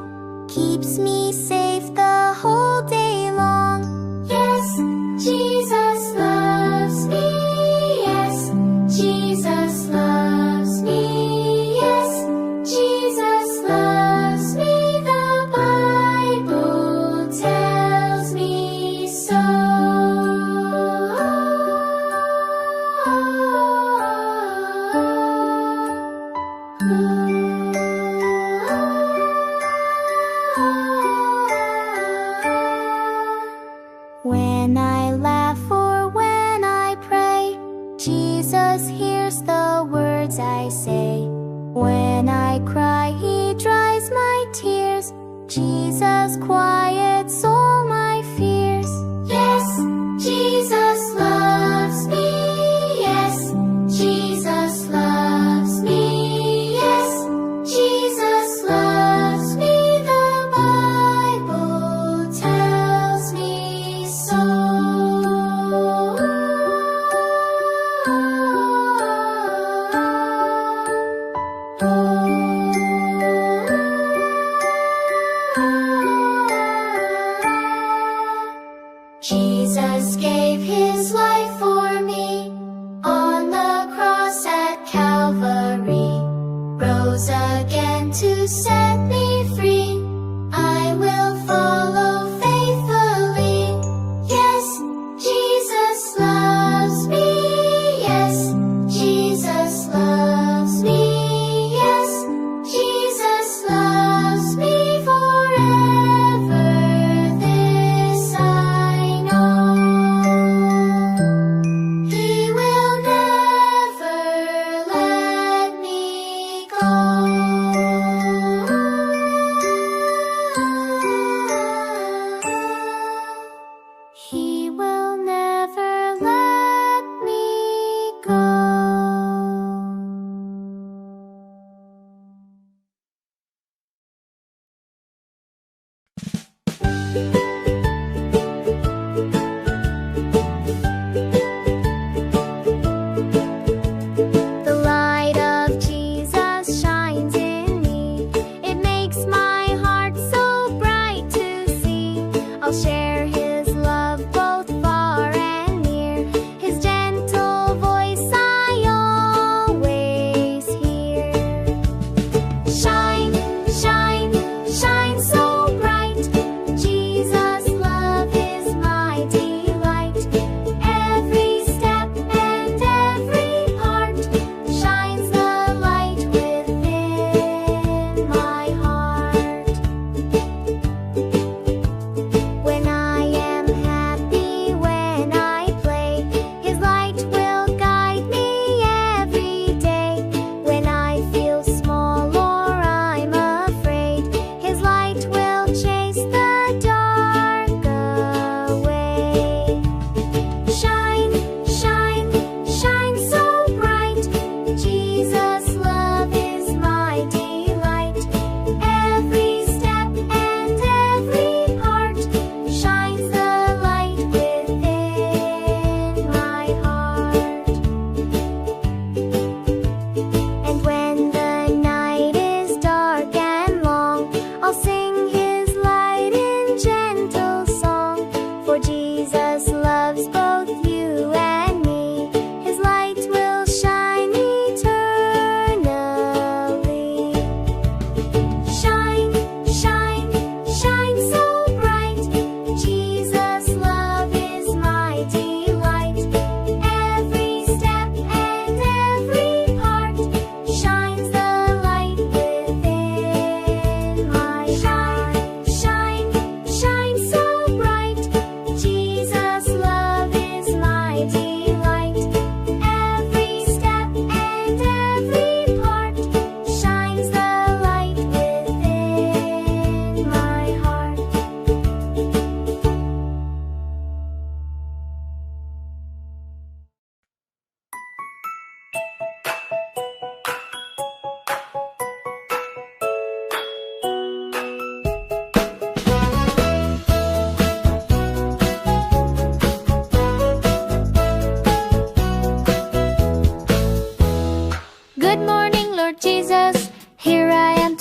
keeps me safe the whole day long. Yes, Jesus loves me. Yes, Jesus loves me. Yes, Jesus loves me. The Bible tells me so. When I laugh or when I pray, Jesus hears the words I say. When I cry, He dries my tears. Jesus quiets all my fears. Yes, Jesus loves me. Yes, Jesus loves me. Yes, Jesus loves me. The Bible tells me so.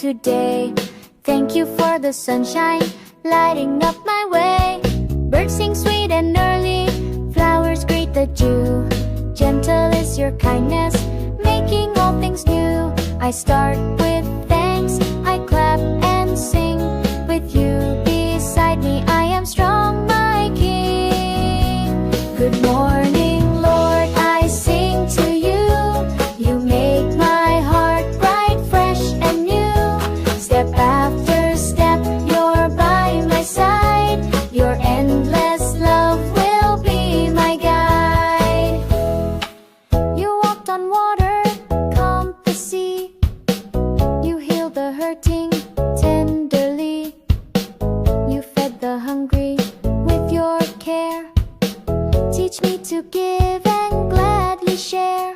today. Thank you for the sunshine lighting up my way. Birds sing sweet and early, flowers greet the dew. Gentle is your kindness, making all things new. I start with thanks, I clap and sing. With you beside me, I am strong, my King. Good morning, Lord, I sing to you. You make my heart bright, fresh and new. Step after step, you're by my side. Your endless love will be my guide. You walked on water, calmed the sea. You healed the hurting tenderly. You fed the hungry with your care. Teach me to give and gladly share.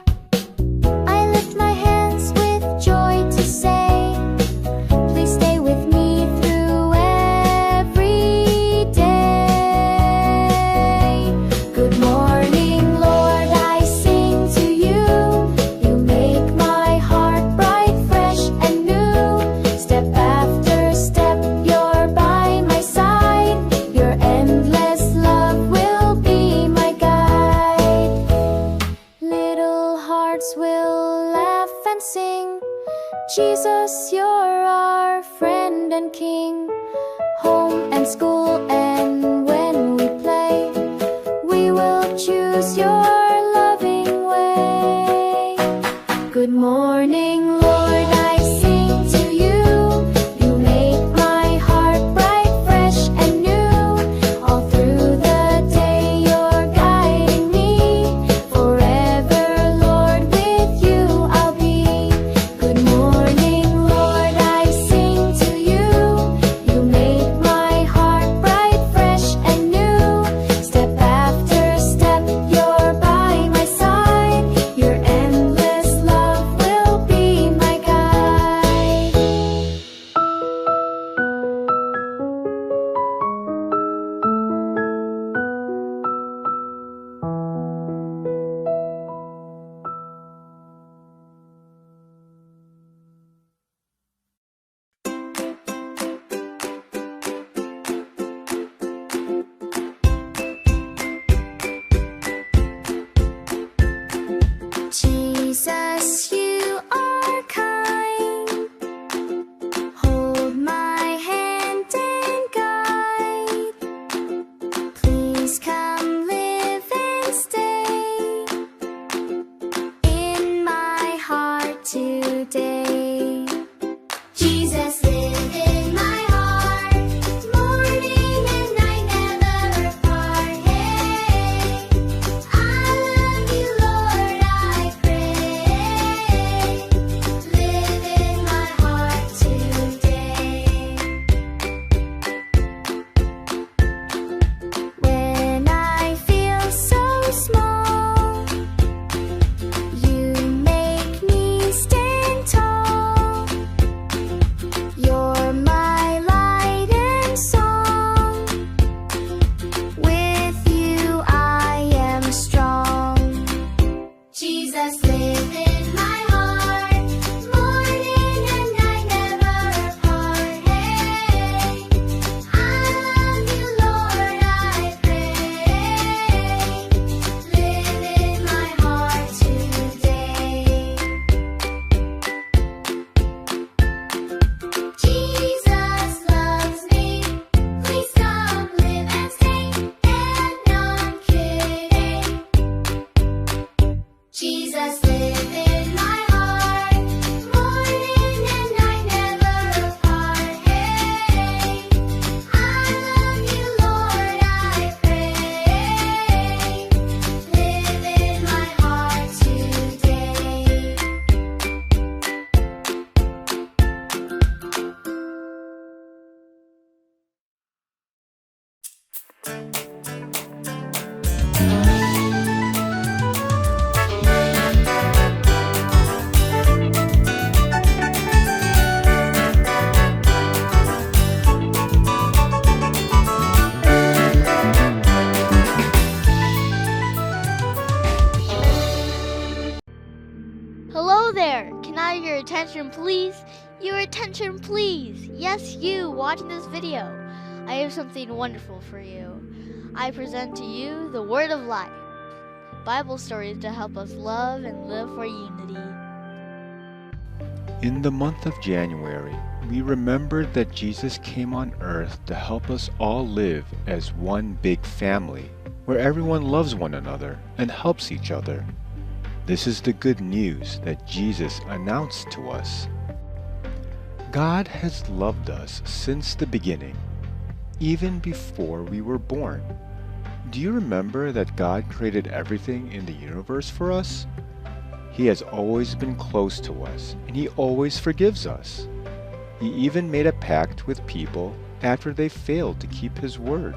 I lift my hands with joy to say, please stay with me through every day. Good morning, Lord, I sing to you. You make my heart bright, fresh and new. Step after step, you're by my side. Your endless love will be my guide. Little hearts will laugh and sing. Jesus, you're our friend and King. Home and school and when we play, we will choose your loving way. Good morning, Lord, I sing to you. You make my heart bright, fresh and new. All through the day you're guiding me. Forever, Lord, with you I'll be. Good morning, Lord, I sing to you. You make my heart bright, fresh and new. Step after step, you're by my side. Your endless love will be my guide. Jesus, you are kind. Hold my hand and guide. Please come live and stay in my heart today. Jesus, live in my heart, morning and night, never apart. Hey, I love you, Lord, I pray. Live in my heart today. When I feel so small, you make me stand tall. You're my light and song. With you I am strong. Jesus, live in my heart, morning and night, never apart. Hey, I love you, Lord, I pray. Live in my heart today. Jesus loves me. Please come live and stay. And I'm kidding. Jesus, live in my heart, morning and night, never apart. Hey, I love you, Lord, I pray. Live in my heart today. Hello there. Can Can I have your attention, please? Your attention, please. Yes, you watching this video. I have something wonderful for you. I present to you the Word of Life. Bible stories to help us love and live for unity. In the month of January, we remembered that Jesus came on earth to help us all live as one big family, where everyone loves one another and helps each other. This is the good news that Jesus announced to us. God has loved us since the beginning, even before we were born. Do you remember that God created everything in the universe for us? He has always been close to us, and He always forgives us. He even made a pact with people after they failed to keep His word.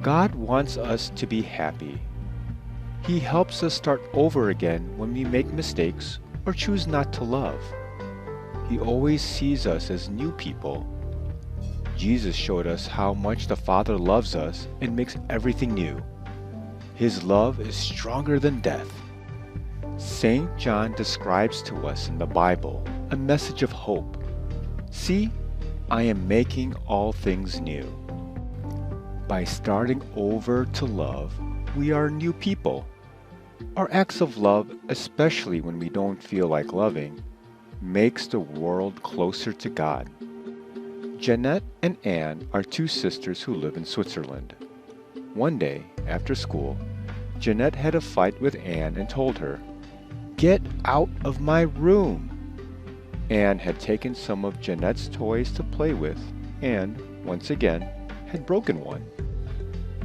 God wants us to be happy. He helps us start over again when we make mistakes or choose not to love. He always sees us as new people. Jesus showed us how much the Father loves us and makes everything new. His love is stronger than death. St. John describes to us in the Bible a message of hope. See, I am making all things new. By starting over to love, we are new people. Our acts of love, especially when we don't feel like loving, makes the world closer to God. Jeanette and Anne are two sisters who live in Switzerland. One day, after school, Jeanette had a fight with Anne and told her, "Get out of my room!" Anne had taken some of Jeanette's toys to play with and, once again, had broken one.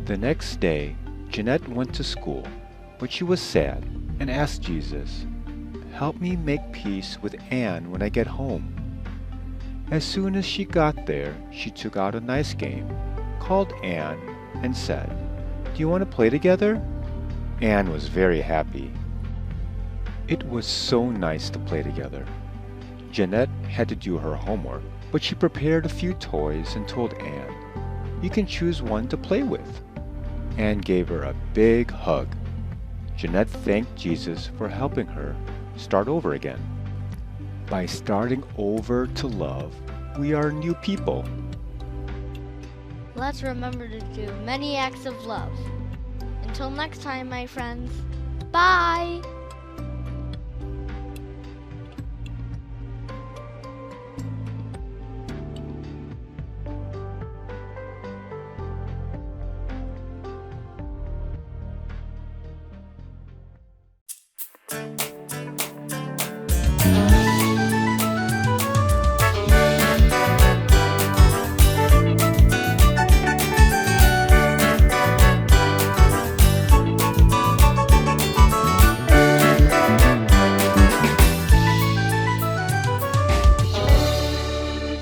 The next day, Jeanette went to school, but she was sad and asked Jesus, "Help me make peace with Anne when I get home." As soon as she got there, she took out a nice game, called Anne, and said, "Do you want to play together?" Anne was very happy. It was so nice to play together. Jeanette had to do her homework, but she prepared a few toys and told Anne, "You can choose one to play with." Anne gave her a big hug. Jeanette thanked Jesus for helping her start over again. By starting over to love, we are new people. Let's remember to do many acts of love. Until next time, my friends. Bye!